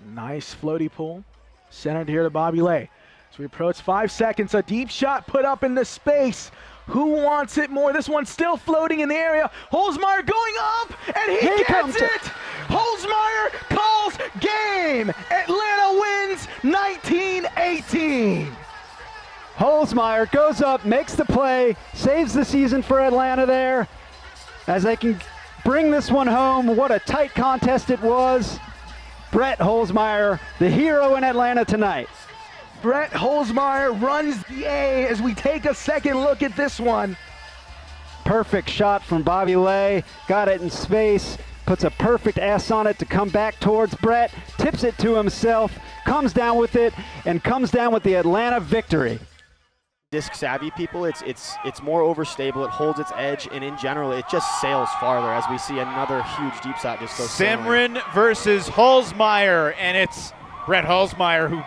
Nice floaty pull. Centered here to Bobby Lay. As we approach 5 seconds, a deep shot put up into space. Who wants it more? This one's still floating in the area. Hulsmeyer going up, and he gets it! Hulsmeyer calls game! Atlanta wins 19-18. Hulsmeyer goes up, makes the play, saves the season for Atlanta there, as they can bring this one home. What a tight contest it was. Brett Hulsmeyer, the hero in Atlanta tonight. Brett Hulsmeyer runs the A as we take a second look at this one. Perfect shot from Bobby Lay, got it in space, puts a perfect S on it to come back towards Brett, tips it to himself, comes down with it, and comes down with the Atlanta victory. Disc savvy people, it's more overstable, it holds its edge, and in general it just sails farther as we see another huge deep shot just go sailing. Simrin versus Hulsmeyer, and it's Brett Hulsmeyer who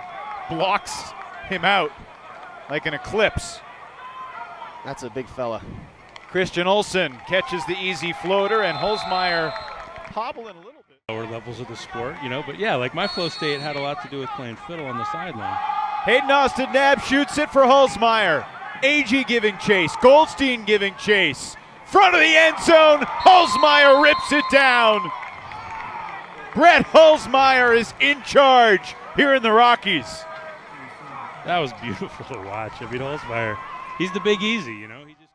blocks him out like an eclipse. That's a big fella. Christian Olsen catches the easy floater, and Hulsmeyer hobbling a little bit. Lower levels of the sport, you know, but yeah, like my flow state had a lot to do with playing fiddle on the sideline. Hayden Austin Nab shoots it for Hulsmeyer. Agee giving chase, Goldstein giving chase. Front of the end zone, Hulsmeyer rips it down. Brett Hulsmeyer is in charge here in the Rockies. That was beautiful to watch. I mean, Hulsmeyer, he's the Big Easy, you know. He just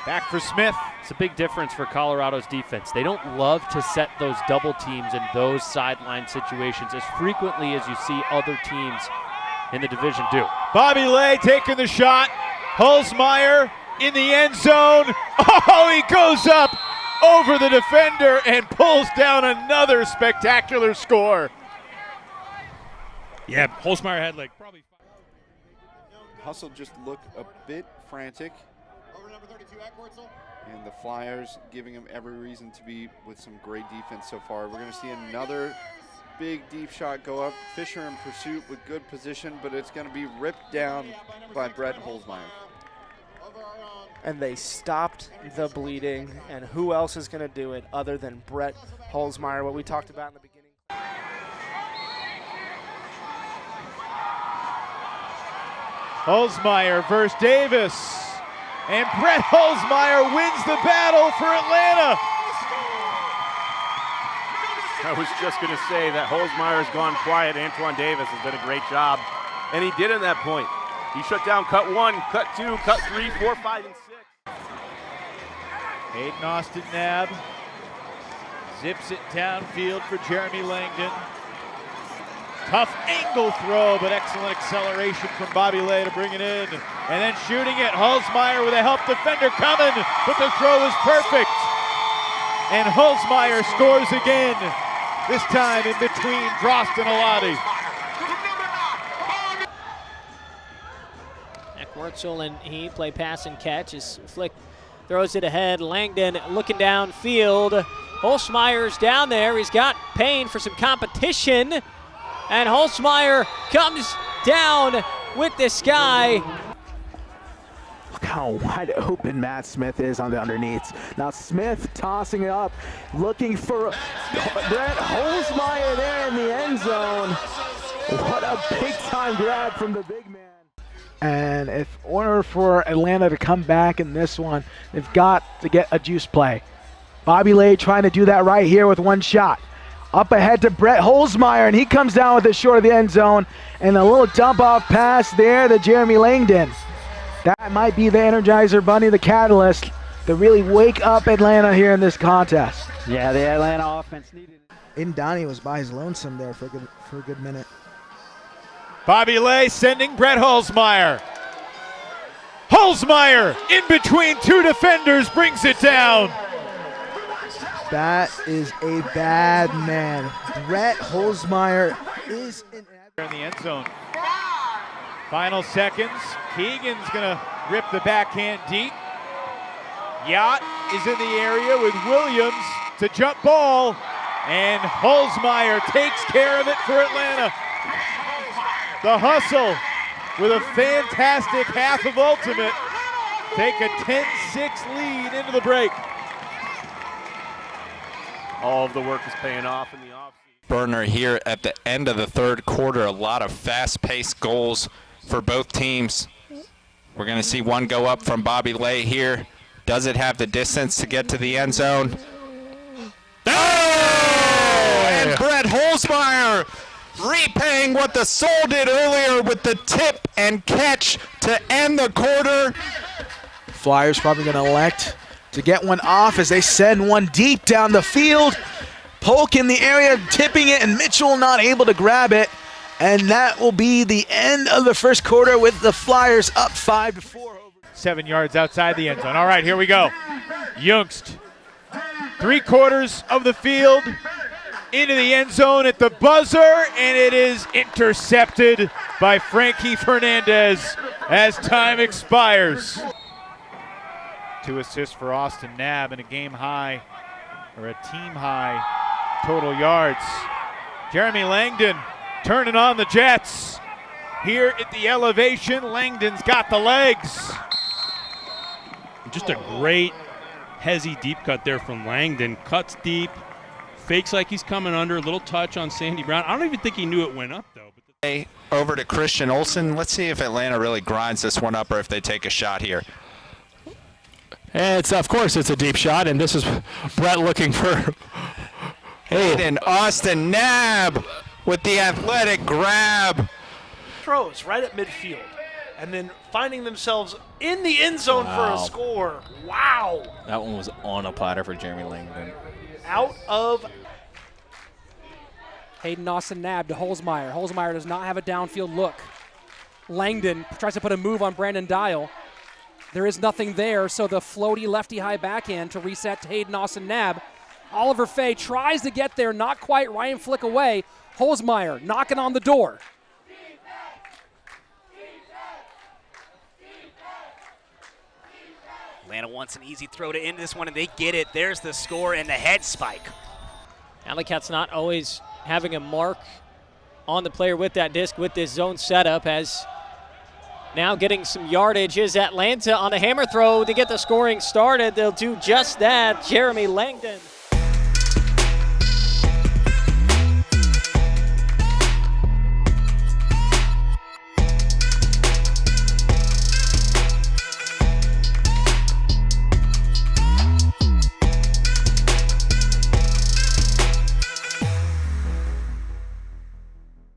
back for Smith. It's a big difference for Colorado's defense. They don't love to set those double teams in those sideline situations as frequently as you see other teams in the division do. Bobby Lay taking the shot. Hulsmeyer in the end zone. Oh, he goes up over the defender and pulls down another spectacular score. yeah, Hulsmeyer had like probably Hustle just looked a bit frantic. And the Flyers giving him every reason to be with some great defense so far. We're going to see another big deep shot go up. Fisher in pursuit with good position, but it's going to be ripped down by Brett Hulsmeyer. And they stopped the bleeding, and who else is going to do it other than Brett Hulsmeyer, what we talked about in the beginning. Hulsmeyer versus Davis. And Brett Hulsmeyer wins the battle for Atlanta. I was just going to say that Hulsmeyer has gone quiet. Antoine Davis has done a great job. And he did at that point. He shut down cut 1, cut 2, cut 3, 4, 5, and 6. Hayden Austin Nab zips it downfield for Jeremy Langdon. Tough angle throw, but excellent acceleration from Bobby Lay to bring it in. And then shooting it, Hulsmeyer with a help defender coming, but the throw is perfect. And Hulsmeyer scores again, this time in between Drost and Alati. Wurzel and he play pass and catch as Flick throws it ahead. Langdon looking downfield. Hulsmeyer's down there. He's got Payne for some competition. And Hulsmeyer comes down with this guy. Look how wide open Matt Smith is on the underneath. Now Smith tossing it up, looking for Brett Hulsmeyer there in the end zone. What a big time grab from the big man. And in order for Atlanta to come back in this one, they've got to get a juice play. Bobby Lay trying to do that right here with one shot. Up ahead to Brett Hulsmeyer, and he comes down with it short of the end zone. And a little dump-off pass there to Jeremy Langdon. That might be the Energizer Bunny, the catalyst, to really wake up Atlanta here in this contest. Yeah, the Atlanta offense needed it. Indani was by his lonesome there for a good minute. Bobby Lay sending Brett Hulsmeyer. Hulsmeyer in between two defenders brings it down. That is a bad man. Brett Hulsmeyer is in the end zone. Final seconds. Keegan's gonna rip the backhand deep. Yacht is in the area with Williams to jump ball, and Hulsmeyer takes care of it for Atlanta. The hustle with a fantastic half of ultimate. Take a 10-6 lead into the break. All of the work is paying off in the offseason. burner here at the end of the third quarter. A lot of fast-paced goals for both teams. We're going to see one go up from Bobby Lay here. Does it have the distance to get to the end zone? Oh! And Brett Hulsmeyer repaying what the Soul did earlier with the tip and catch to end the quarter. Flyers probably going to elect to get one off as they send one deep down the field. Polk in the area tipping it, and Mitchell not able to grab it. And that will be the end of the first quarter with the Flyers up 5-4. 7 yards outside the end zone. All right, here we go. Youngst, 3/4 of the field, into the end zone at the buzzer, and it is intercepted by Frankie Fernandez as time expires. 2 assists for Austin Knabb and a game high, or a team high, total yards. Jeremy Langdon turning on the Jets. Here at the elevation, Langdon's got the legs. Just a great hezzy deep cut there from Langdon. Cuts deep, fakes like he's coming under, a little touch on Sandy Brown. I don't even think he knew it went up, though. Over to Christian Olsen. Let's see if Atlanta really grinds this one up or if they take a shot here. Of course it's a deep shot, and this is Brett looking for Hayden Austin Knabb with the athletic grab. Throws right at midfield, and then finding themselves in the end zone for a score. Wow. That one was on a platter for Jeremy Langdon. Out of Hayden Austin Knabb to Hulsmeyer. Hulsmeyer does not have a downfield look. Langdon tries to put a move on Brandon Dial. There is nothing there, so the floaty lefty high backhand to reset to Hayden Austin Knabb. Oliver Fay tries to get there, not quite. Ryan Flick away. Hulsmeyer knocking on the door. Atlanta wants an easy throw to end this one, and they get it. There's the score and the head spike. AlleyCats not always having a mark on the player with that disc with this zone setup, as now getting some yardage is Atlanta on a hammer throw to get the scoring started. They'll do just that. Jeremy Langdon